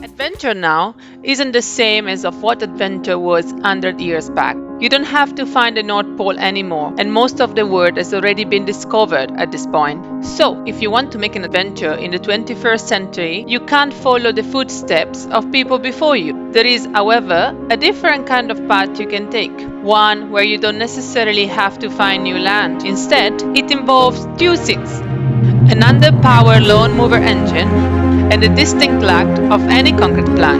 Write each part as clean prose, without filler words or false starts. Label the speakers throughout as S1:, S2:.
S1: Adventure now isn't the same as of what adventure was 100 years back. You don't have to find the North Pole anymore, and most of the world has already been discovered at this point. So, if you want to make an adventure in the 21st century, you can't follow the footsteps of people before you. There is, however, a different kind of path you can take. One where you don't necessarily have to find new land. Instead, it involves two seats, an underpowered lawn mover engine, and the distinct lack of any concrete plan.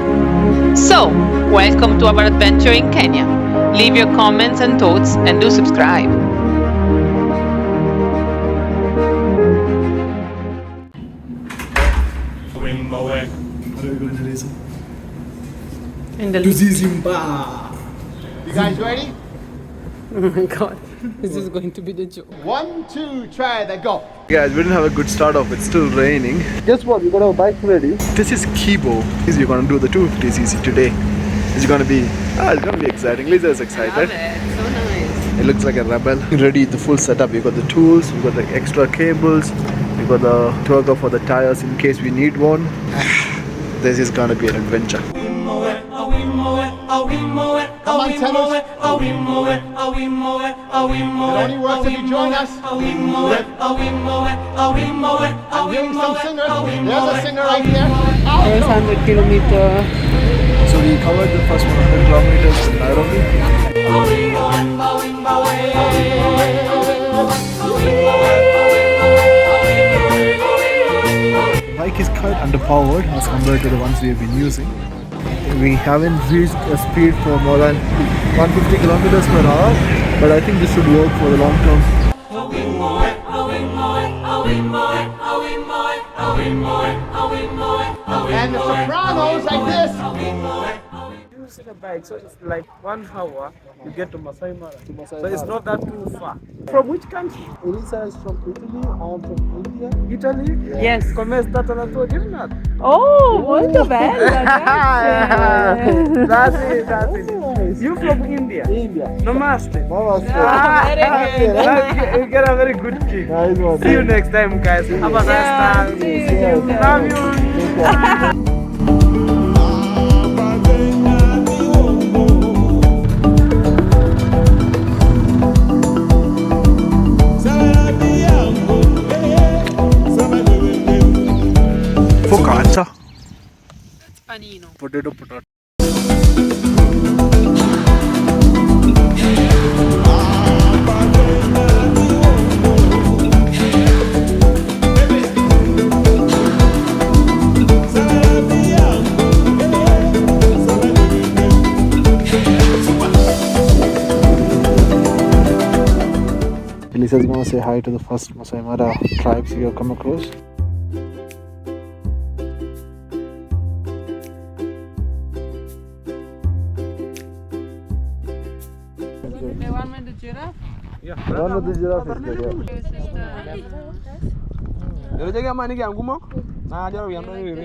S1: So, welcome to our adventure in Kenya. Leave your comments and thoughts and do subscribe.
S2: Wimoweh.
S3: What are we going to race?
S1: In the
S3: Zimba.
S2: You guys ready?
S1: Oh my god, this is going to be the joke.
S2: 1, 2, try that, go.
S3: Guys, we didn't have a good start off. It's still raining. Guess what? We got our bike ready. This is Kibo. We're gonna do the 250cc today. It's gonna be exciting. Lisa is excited.
S1: I love it. So nice.
S3: It looks like a rebel. Ready, the full setup. We got the tools. We got the extra cables. We got the tugger for the tires in case we need one. This is gonna be an adventure.
S2: Come on, tell us. It only works if you join us. I'm hearing some singers. There's a singer right there.
S1: There's 100 kilometer.
S3: So we covered the first 100 kilometers in Nairobi. The bike is quite underpowered as compared to the ones we have been using. We haven't reached a speed for more than 150 kilometers per hour, but I think this should work for the long term.
S2: And the sopranos like this.
S4: Use the bike, so it's like 1 hour you get to Masai Mara. So it's not that too far. From which country?
S3: Elisa is from Italy, I'm from India.
S4: Italy?
S1: Yes.
S4: Come è stata la tua giornata?
S1: Oh, molto bella, grazie.
S4: That's it. You from India?
S3: India.
S4: Namaste.
S3: Namaste.
S4: You get a very good kick.
S3: Nice one.
S4: See you next time, guys. Have a nice time. Love you.
S3: Focaccia.
S1: That's panino.
S3: Potato. Elisa's gonna say hi to the first Masai Mara tribes we have come across.
S1: The one with the giraffe?
S3: One of the giraffe is there, yeah.
S1: This is the...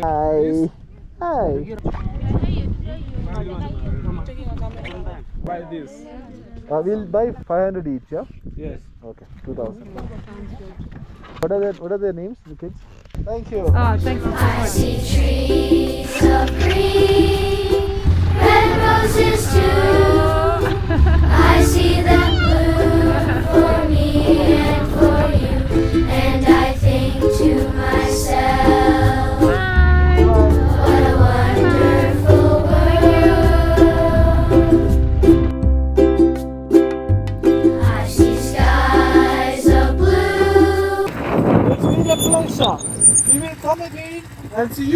S3: Hi. Hi.
S4: Buy this.
S3: We'll buy 500 each, yeah?
S4: Yes.
S3: Okay, 2,000. What are their names, the kids? Thank you.
S1: Oh, thank you so
S5: I
S1: much.
S5: see trees of green, red roses too. I see them bloom for me and for you, and I think to myself, what a wonderful world.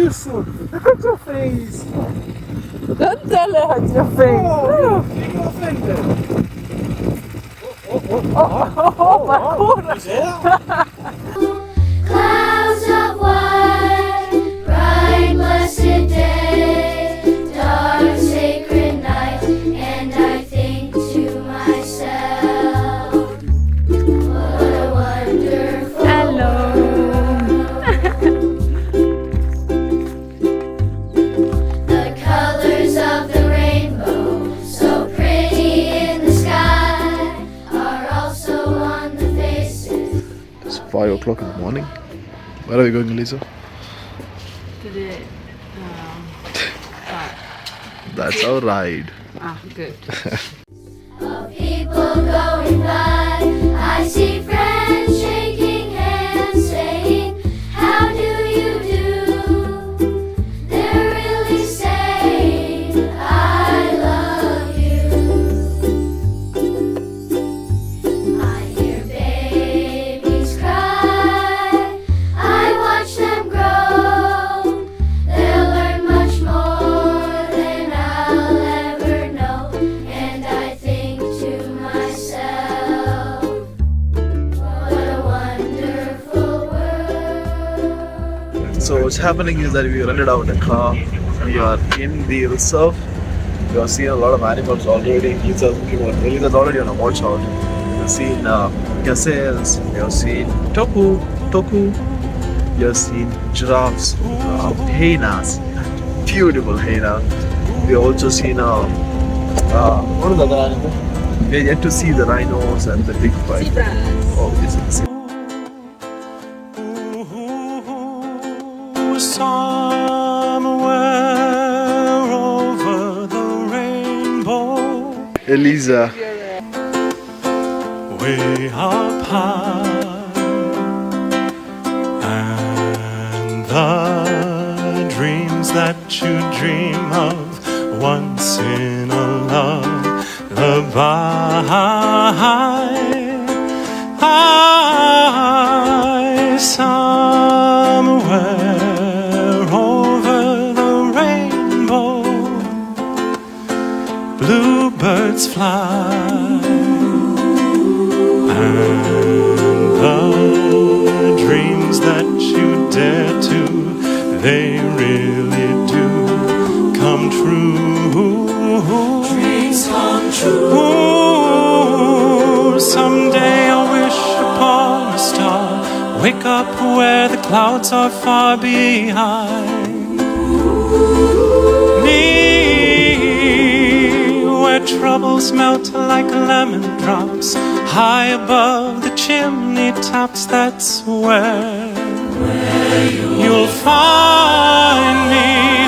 S3: beautiful. Look at your face.
S1: Don't tell her it's your face.
S3: Oh, you're offended.
S5: Clouds of white, bright blessed day, dark sacred night, and I think to myself, what a wonderful the colors of the rainbow, so pretty in the sky, are also on the faces.
S3: It's 5 o'clock in the morning. Where are we going, Elisa?
S1: Today.
S3: That's our ride.
S1: Good.
S5: Of people going by, I see friends shaking hands, saying, how do you do? They're really saying, I love you. I hear babies cry, I watch them grow. They'll learn much more than I'll ever know, and I think to myself, what a wonderful world.
S3: So what's happening is that we rented out a car. We are in the reserve. We have seen a lot of animals already. Elisa's already on a watch out. We have seen gazelles. We have seen toku. We have seen giraffes, hyenas, beautiful hyena. We have also seen what are the other animals? We are yet to see the rhinos and the big fight. Oh, this is
S6: Somewhere over the rainbow,
S3: Elisa.
S6: way up high, and the dreams that you dream of once in a lullaby. Somewhere over the rainbow, bluebirds fly, and the dreams that you dare to, they really do come true. Dreams come true. Someday I'll wish upon a star, wake up where the clouds are far behind me, where troubles melt like lemon drops, high above the chimney tops. That's where you'll find me.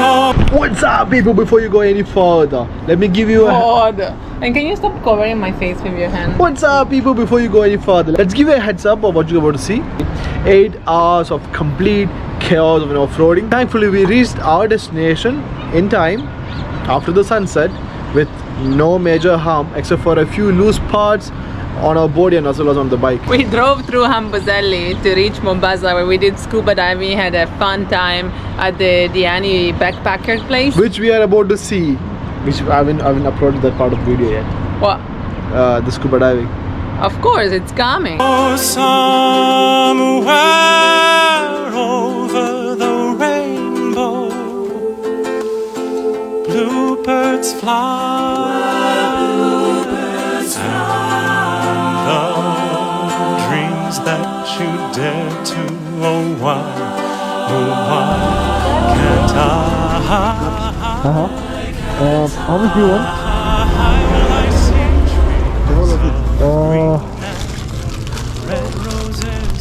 S6: Oh.
S3: What's up, people? Before you go any further, let me give you a.
S1: God. And can you stop covering my face with your hand?
S3: What's up, people? Before you go any further, let's give you a heads up of what you're about to see. 8 hours of complete chaos of off-roading. Thankfully, we reached our destination in time after the sunset with no major harm except for a few loose parts on our body and as well as on the bike.
S1: We drove through Hambuzelli to reach Mombasa, where we did scuba diving, had a fun time at the Diani backpacker place.
S3: Which we are about to see, which I haven't uploaded that part of the video yet.
S1: What?
S3: The scuba diving.
S1: Of course, it's coming.
S6: Oh, somewhere over the rainbow, bluebirds fly, and the dreams that you dare to, oh why can't I?
S3: How much do you want?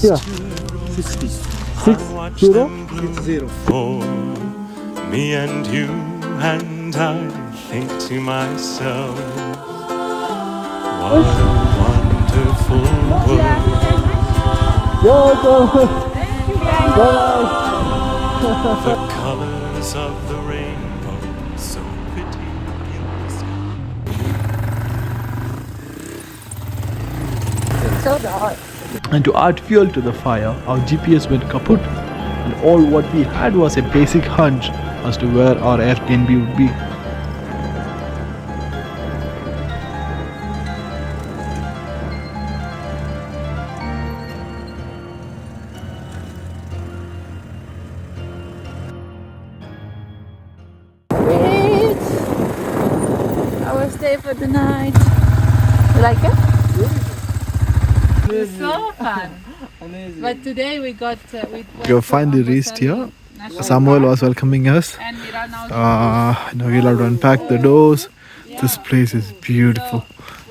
S3: Yeah, 60. 60? 60.
S6: For me and you, and I think to myself, what a wonderful world. The colors of the rainbow, so pretty in the sky.
S1: So dark.
S3: And to add fuel to the fire, our GPS went kaput and all what we had was a basic hunch as to where our Airbnb would be.
S7: Our stay for the night. You like it? It's so fun.
S4: Amazing.
S7: But today we got
S3: We finally reached here. Samuel was welcoming us.
S7: and we run out.
S3: Now we'll have to unpack the doors. This place is beautiful.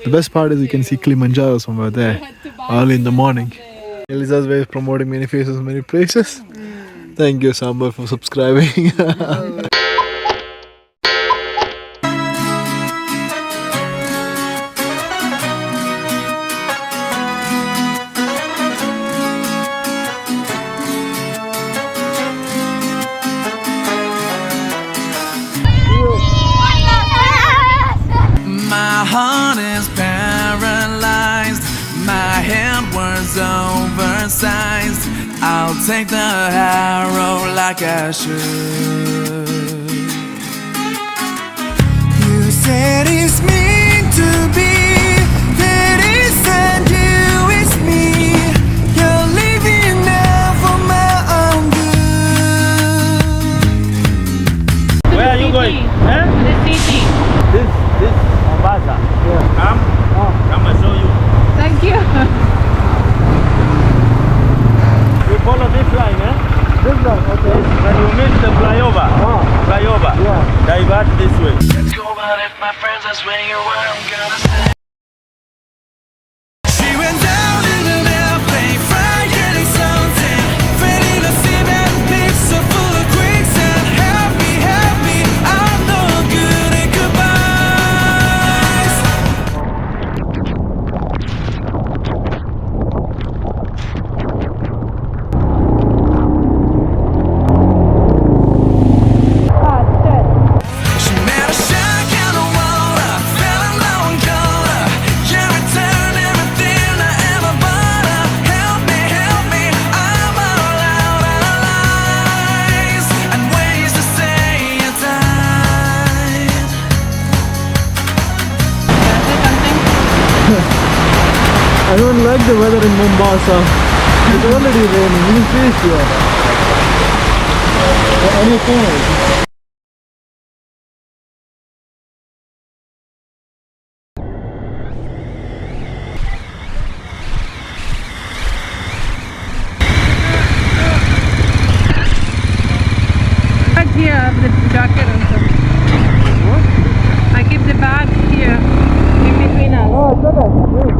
S3: The best part is you can see Kilimanjaro somewhere there early in the morning. Elisa's way is promoting many faces, many places. Thank you, Sambu, for subscribing.
S6: My heart is paralyzed. My head was oversized. I'll take the arrow like I should. You said it's meant to be. That isn't you, it's me. You're leaving now for my own good.
S4: Where are you going? Eh?
S7: The city.
S4: This Mombasa. Yeah. Come and show you.
S7: Thank you.
S4: You follow this line, eh?
S3: This one, okay.
S4: When you miss the flyover, divert this way.
S6: Let's go out if my friends are swinging where I'm gonna stay. She went down in an airplane, forgetting something. Ready to see that pizza full of quicksand. Help me, I'm no good at goodbyes. She made a shack in the water, fell in love and color. You returned everything I ever bought her. Help me, I'm all out of lies and ways to say you're tired.
S3: I don't like the weather in Mombasa. It's already raining. You see here. Anything.
S7: Bag here, I have the jacket and stuff. What? I keep the bag here in between us.
S3: Oh, it's okay.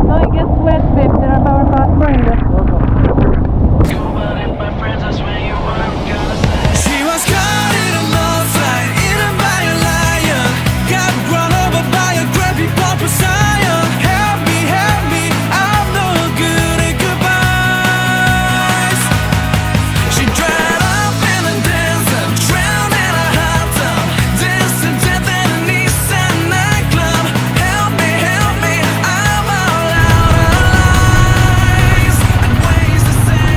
S7: No, it gets wet, babe. There are power behind us.
S6: She was caught in a mudslide, eaten by a lion. Got run over by a grumpy Messiah. Help me, I'm no good at goodbyes. She dried up in a desert, drowned in a hot tub, danced to death in a Nissan nightclub. Help me, I'm all out of lies and ways to say.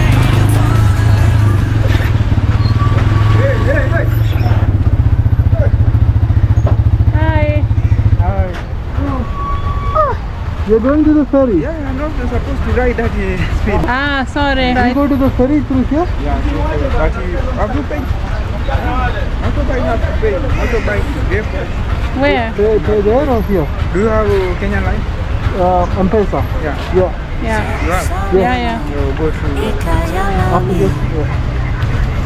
S7: Hi.
S3: You're going to the ferry?
S4: Yeah, I'm not supposed to ride that speed.
S7: Ah, sorry.
S3: You go to the ferry through here?
S4: Yeah, but you have to pay. Motorbike have to pay. Motorbike is there.
S7: Where?
S3: They there or here?
S4: Do you have a Kenyan line?
S3: M-Pesa.
S4: Yeah.
S3: Yeah.
S7: Yeah.
S4: You have.
S7: Yeah.
S4: You go to.
S3: After this, yeah.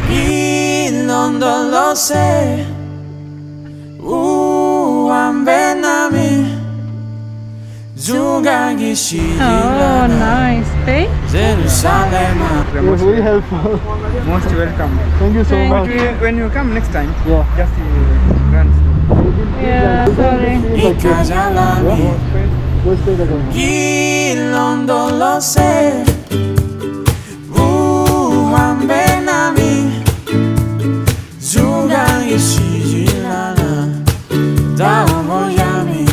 S6: Ilondo lo sé, uambenami, zungangishi
S7: Oh, nice. Pay?
S6: Jerusalem.
S3: You're very helpful.
S4: Most welcome.
S3: Thank you so
S7: Thank
S3: much.
S4: When you come next time,
S3: Yeah.
S4: just run slow.
S7: Yeah, sorry.
S6: Ikayalami,
S3: Go straight again.
S6: Ilondo lo sé, uambenami, zungangishi jilana, daomo yami,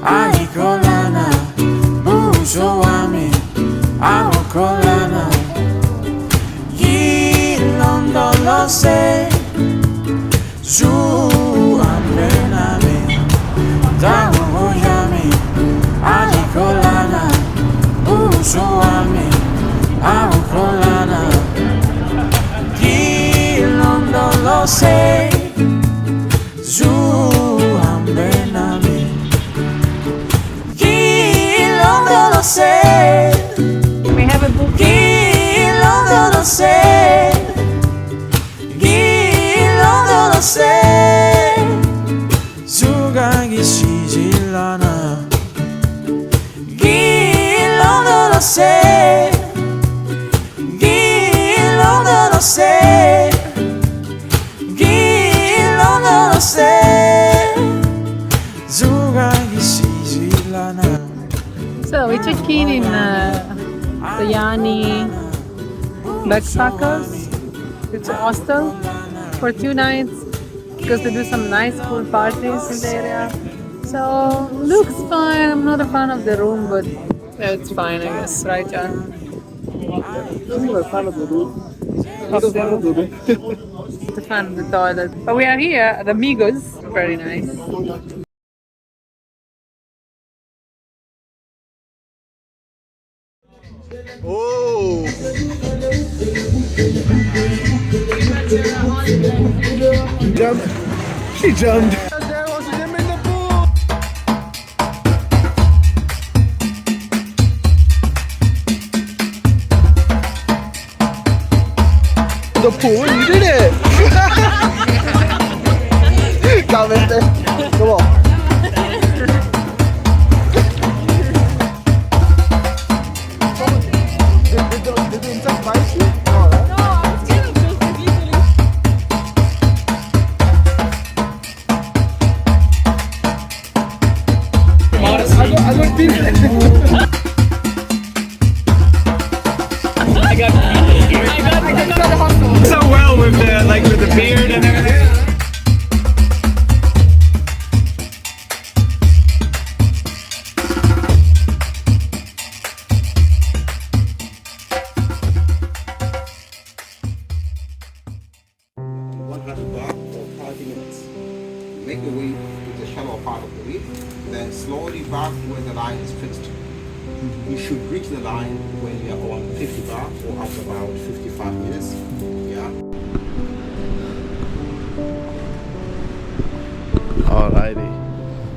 S6: aikolana, buso wami, aokolana, Ilondo se zu ambe nami Kilondo lo se
S7: We have a book.
S6: Kilondo lo se Kilondo lo se Zuga gishijilana Kilondo lo se Kilondo lo se Kilondo lo se Zuga gishijilana
S7: So we checked in Diani Backpackers. It's a hostel for 2 nights because they do some nice pool parties in the area. So looks fine. I'm not a fan of the room, but yeah, it's fine, I guess. Right, John?
S3: I'm a fan of the room.
S7: Of the room. It's a fan of the toilet. But we are here at Amigos. Very nice.
S3: Oh! Jumped. She jumped. There was him in the pool. The pool, you did it! Come in there. Come on. Did the insect bite you? No, right?
S7: No, I was scared of those easily.
S3: I got people.
S4: So well with the beard and everything.
S2: Make your way to the shallow part of the reef, then slowly back where the line is fixed. You should reach the line when you are on 50 bar or after about 55 minutes. Yeah.
S3: Alrighty,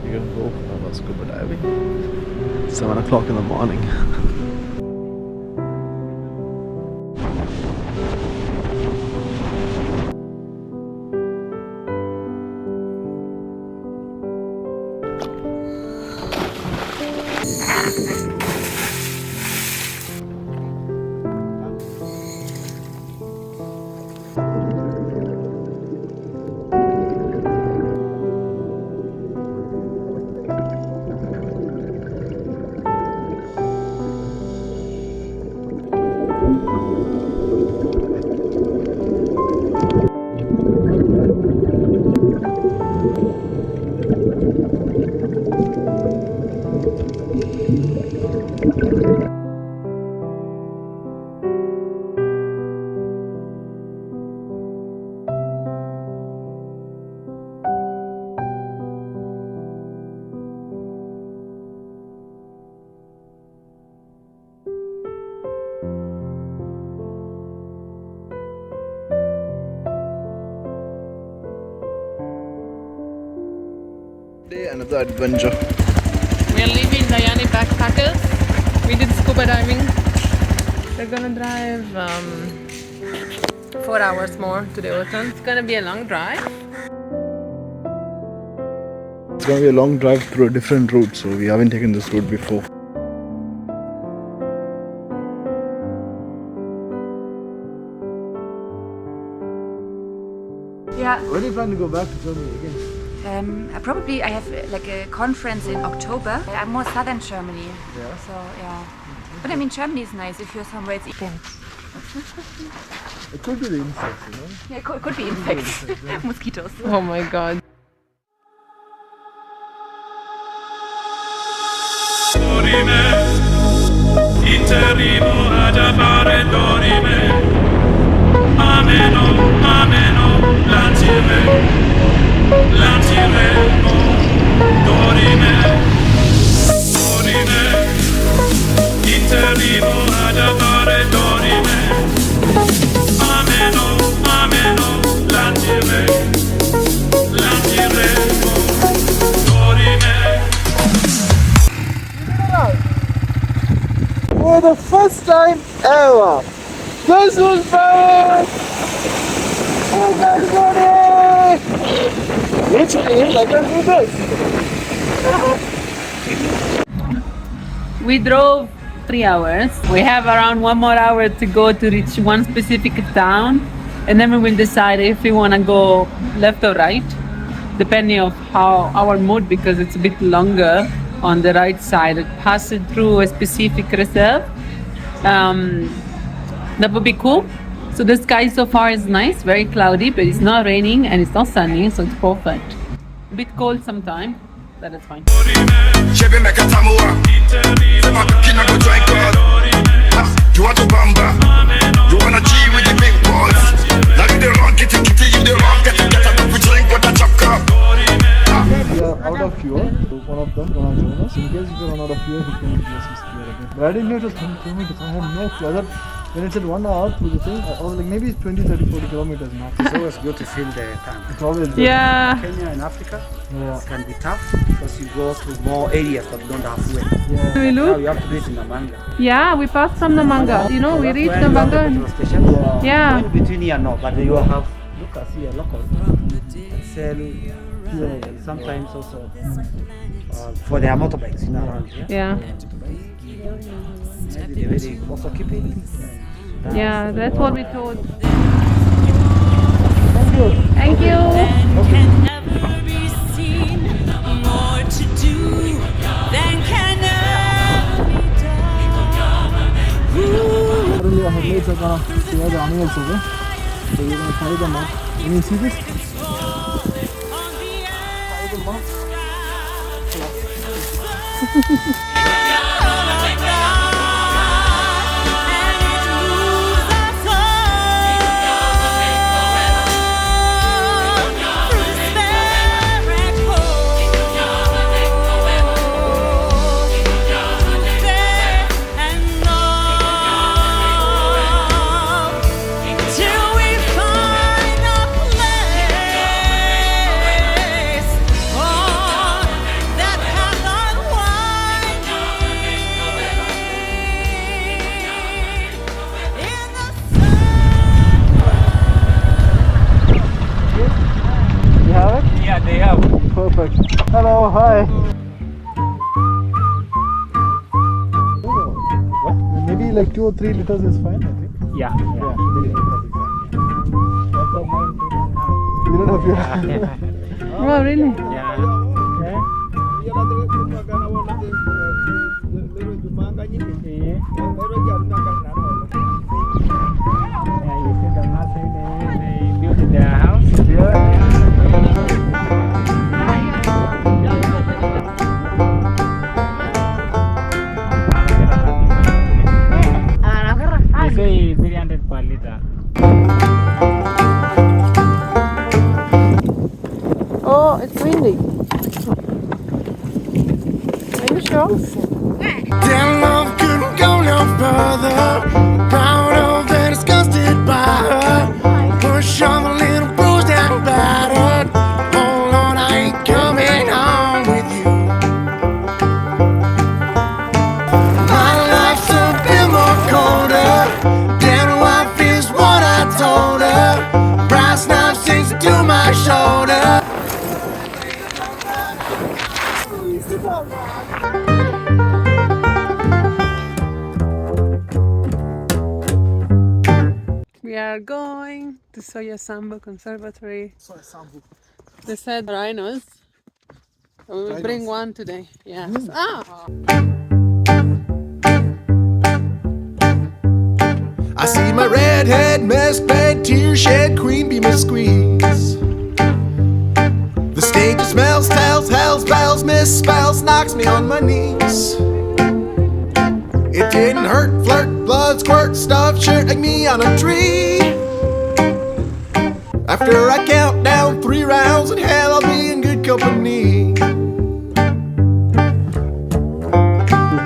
S3: we're gonna go for scuba diving. 7 o'clock in the morning. Another adventure.
S7: We are leaving Diani Backpackers. We did scuba diving. We're gonna drive 4 hours more to the ocean. It's gonna be a long drive.
S3: It's gonna be a long drive through a different route, so we haven't taken this route before.
S8: Yeah,
S3: When do you plan to go back to Germany again?
S8: probably I have like a conference in October. I'm more southern Germany.
S3: Yeah.
S8: So yeah. But I mean Germany is nice if you're somewhere it's
S3: It could be the insects, you know?
S8: Yeah, could be insects. Mosquitoes.
S7: Oh my god.
S6: Dorime, interrimo ad amare dorime. Ameno, ameno, lanciremo, dorime, dorime, interrimo ad amare dorime. Ameno, ameno, lanciremo.
S3: for the first time ever. This was fun! Oh my god! Which means I can do this.
S7: We drove 3 hours. We have around 1 more hour to go to reach one specific town, and then we will decide if we want to go left or right, depending on how our mood, because it's a bit longer on the right side. It passes through a specific reserve. That would be cool. So the sky so far is nice, very cloudy, but it's not raining and it's not sunny, so it's perfect. A bit cold sometimes, but it's fine.
S6: Chevy make a tamua. Say my kina go join God. You want to bamba? You wanna G with the big boys? Now you the wrong kitty kitty, you the wrong get a drink with a chop cup.
S3: We are out of fuel, so one of them gonna join us. In case if you run out of fuel, he can use his gear again. But I didn't know it was 10 kilometers. I had no clue. I thought when it said 1 hour through the thing, I was like maybe it's 20, 30, 40 kilometers max.
S9: It's always good to feel the tank.
S3: It's always good.
S7: Yeah.
S9: Kenya and Africa
S3: Yeah.
S9: can be tough because you go to more areas that don't have fuel.
S3: Yeah.
S7: We
S9: Now
S7: look.
S9: you have to do it in Namanga.
S7: Yeah, we passed from Namanga. You know, we reached Namanga.
S3: Yeah.
S7: Yeah.
S9: Going between here, no, but you have look at see a local sell fuel and sometimes also for their motorbikes, you know, around here.
S7: Yeah.
S9: Maybe they really also keep it.
S7: Yeah, that's what we thought. Thank you.
S10: Can never be seen, more to do than can ever be done.
S3: Currently our mates are gonna share the animals over. So we're gonna carry them out. Can you see this? Carry them out. You have it?
S4: Yeah, they have.
S3: Perfect. Hello, hi.
S4: What?
S3: Maybe like 2 or 3 liters is fine, I think.
S4: Yeah.
S3: Yeah, 3 liters is fine. You don't have your...
S7: Oh, really?
S4: Yeah. You see the last thing they built their house? They say 300 per liter.
S7: Oh, it's windy. Are you sure?
S6: Damn love couldn't go no further. Proud of and disgusted by her. Push on the little bruised and battered. Hold on, I ain't coming home with you. My life's a bit more colder. Damn wife is what I told her. Brass knife sinks to my shoulder.
S7: We are going to Sambu Conservatory.
S3: Sorry, Sambu.
S7: They said rhinos. We will bring one today. Yes. Ah!
S6: I see my redhead, mess bed, tear shed, queen bee must squeeze. The stage smells, tells, hells, bells, misspells, knocks me on my knees. It didn't hurt, flirt, blood, squirt, stuff, shirt like me on a tree. After I count down 3 rounds in hell, I'll be in good company.
S7: Do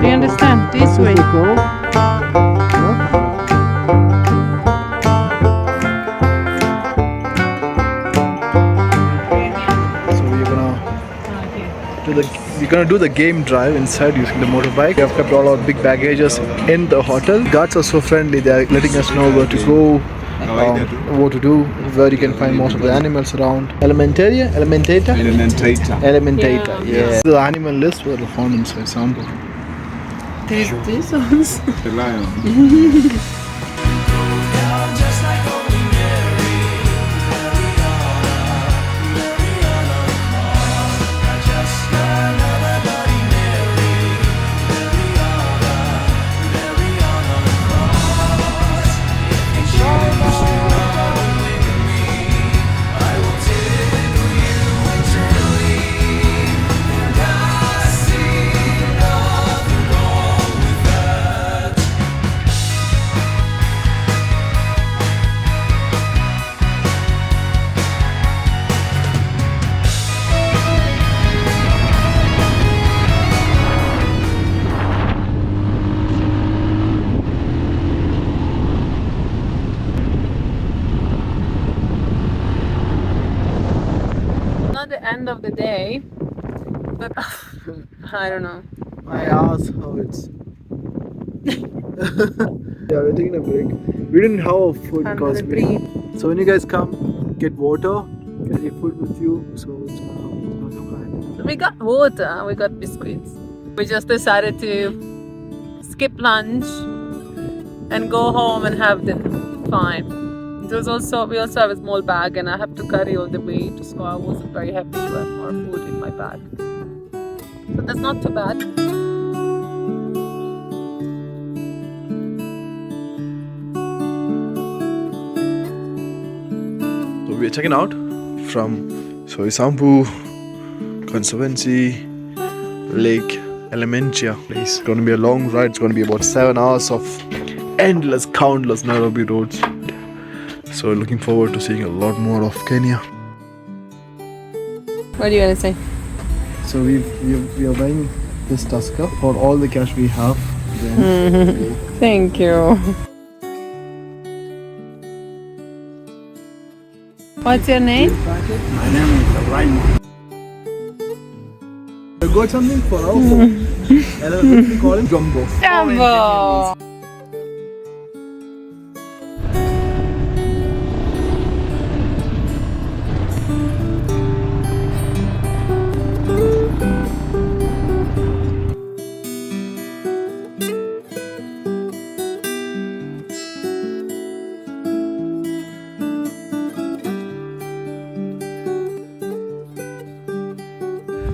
S7: you understand? This way.
S3: So we're gonna we're gonna do the game drive inside using the motorbike. We have kept all our big baggages in the hotel. Guards are so friendly. They are letting us know where to go, what to do, where you can find most of the animals around. Elementator. Yeah. The animal list were found inside Sambu.
S7: These ones.
S3: The lion.
S7: Not the end of the day, but I don't know.
S3: My ass hurts. Yeah, we're taking a break. We didn't have food because so when you guys come, get water, carry food with you. So it's gonna
S7: We got water, we got biscuits. We just decided to skip lunch and go home and have dinner. Fine. We also have a small bag and I have to carry all the weight, so I wasn't very happy to have more food in my bag. So that's not too bad.
S3: So we're checking out from Sambu Conservatory Lake Elementia place. It's gonna be a long ride. It's gonna be about 7 hours of endless, countless Nairobi roads. So looking forward to seeing a lot more of Kenya.
S7: What do you want to say?
S3: So we are buying this Tusker for all the cash we have. Then
S7: Thank you. What's your name?
S9: My name is Ryan.
S3: I got something for our phone. And we call him Jumbo.
S7: Jumbo!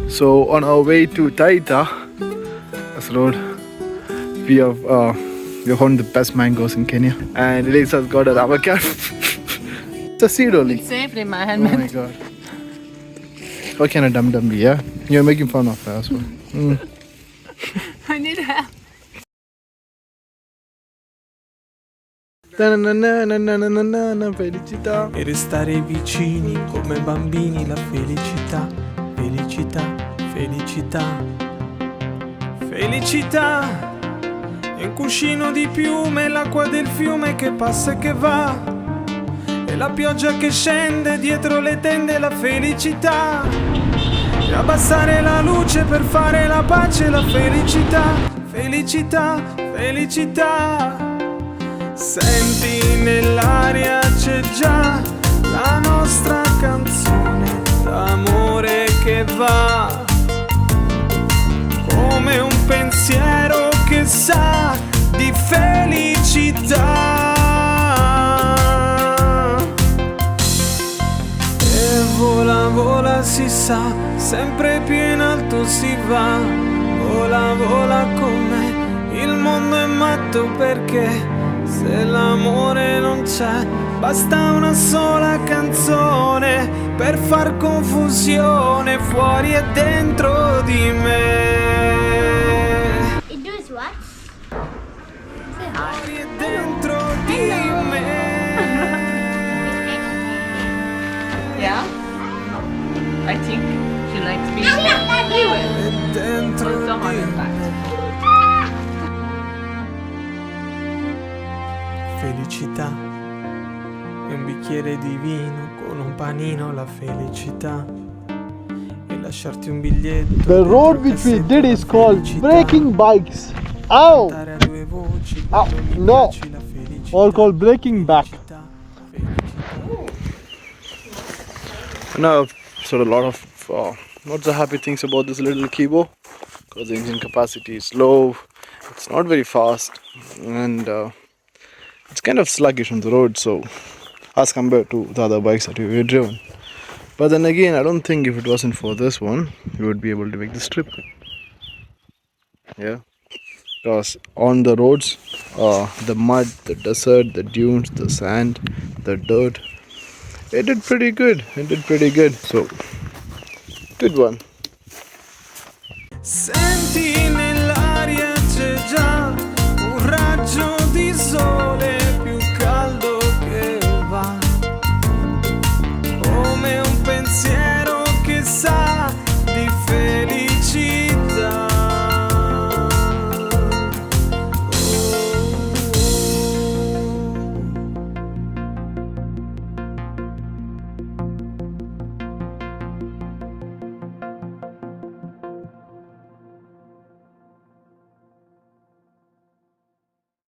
S3: So on our way to Taita, this road, we have found the best mangoes in Kenya, and Elisa's got an avocado. It's a seed only.
S7: It's safe in my
S3: Oh
S7: hand.
S3: my god! How can a dum dum be? Yeah, you're making fun of her as well.
S7: I need help.
S3: Felicità.
S6: E restare vicini come bambini, la felicità, felicità, felicità, felicità. E un cuscino di piume, l'acqua del fiume che passa e che va, e la pioggia che scende dietro le tende, la felicità. E abbassare la luce per fare la pace, la felicità, felicità, felicità. Senti nell'aria c'è già la nostra canzone d'amore che va, come un pensiero che sa di felicità. E vola, vola si sa, sempre più in alto si va. Vola, vola con me, il mondo è matto perché se l'amore non c'è, basta una sola canzone per far confusione fuori e dentro di me.
S5: It does what?
S6: Fuori e dentro di me.
S7: Yeah? I think she likes being there.
S6: E dentro
S7: Also on
S6: di
S7: her back.
S6: me. Felicità e un bicchiere di vino con un panino, la felicità. E
S4: lasciarti un biglietto.
S3: The road which we did is called breaking bikes. Ow! No! Or called breaking back. Now I've said a lot of not so happy things about this little Kibo, because the engine capacity is low, it's not very fast, and it's kind of sluggish on the road, so as compared to the other bikes that we've driven. But then again, I don't think if it wasn't for this one, we would be able to make this trip. Yeah, because on the roads, the mud, the desert, the dunes, the sand, the dirt, it did pretty good. It did pretty good. So, good one.
S6: Send